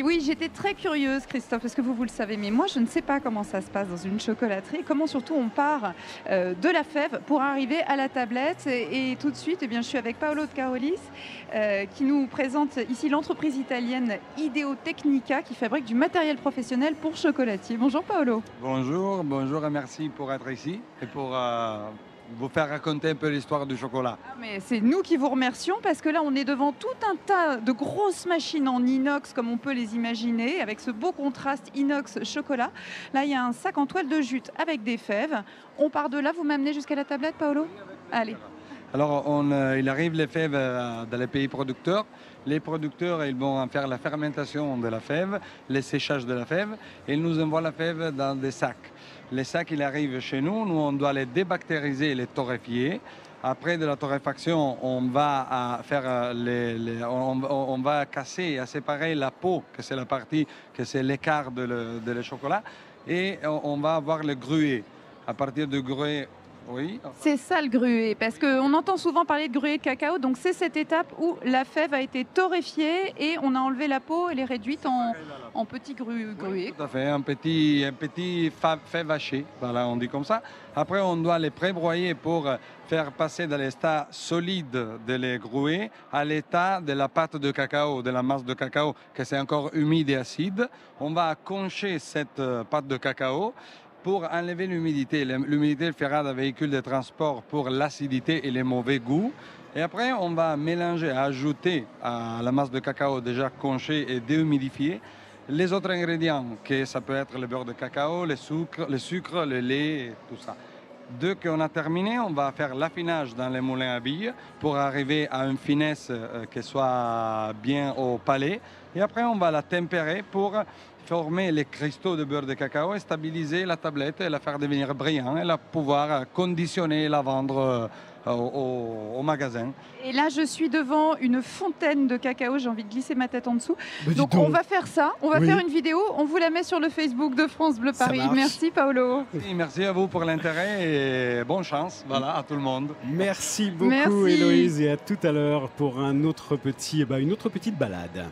Oui, j'étais très curieuse, Christophe, parce que vous le savez, mais moi, je ne sais pas comment ça se passe dans une chocolaterie, comment surtout on part de la fève pour arriver à la tablette. Et tout de suite, eh bien, je suis avec Paolo de Carolis, qui nous présente ici l'entreprise italienne Ideo Tecnica, qui fabrique du matériel professionnel pour chocolatiers. Bonjour Paolo. Bonjour, bonjour et merci pour être ici et pour vous faire raconter un peu l'histoire du chocolat. Ah, mais c'est nous qui vous remercions parce que là, on est devant tout un tas de grosses machines en inox, comme on peut les imaginer, avec ce beau contraste inox-chocolat. Là, il y a un sac en toile de jute avec des fèves. On part de là, vous m'amenez jusqu'à la tablette, Paolo? Allez. Alors, il arrive les fèves dans les pays producteurs. Les producteurs, ils vont faire la fermentation de la fève, le séchage de la fève, et ils nous envoient la fève dans des sacs. Les sacs, ils arrivent chez nous. Nous, on doit les débactériser, les torréfier. Après de la torréfaction, on va on va casser et séparer la peau, que c'est la partie, que c'est l'écart de le chocolat, et on va avoir le gruet. À partir du gruet, oui. C'est ça le gruet, parce qu'on entend souvent parler de gruet de cacao, donc c'est cette étape où la fève a été torréfiée et on a enlevé la peau, elle est réduite en petits gruets. Oui, tout à fait, un petit fève haché, voilà, on dit comme ça. Après, on doit les prébroyer pour faire passer de l'état solide de les gruets à l'état de la pâte de cacao, de la masse de cacao, que c'est encore humide et acide. On va concher cette pâte de cacao pour enlever l'humidité. L'humidité fera un véhicule de transport pour l'acidité et les mauvais goûts. Et après, on va mélanger, ajouter à la masse de cacao déjà conchée et déhumidifiée les autres ingrédients, que ça peut être le beurre de cacao, le sucre, le lait, et tout ça. Dès qu'on a terminé, on va faire l'affinage dans les moulins à billes pour arriver à une finesse qui soit bien au palais. Et après, on va la tempérer pour former les cristaux de beurre de cacao et stabiliser la tablette et la faire devenir brillante et la pouvoir conditionner et la vendre au magasin. Et là, je suis devant une fontaine de cacao, j'ai envie de glisser ma tête en dessous. Bah, Donc on va faire ça, on va faire une vidéo, on vous la met sur le Facebook de France Bleu Paris. Merci Paolo. Merci à vous pour l'intérêt et bonne chance, voilà, à tout le monde. Merci beaucoup Merci. Héloïse et à tout à l'heure pour une autre petite balade.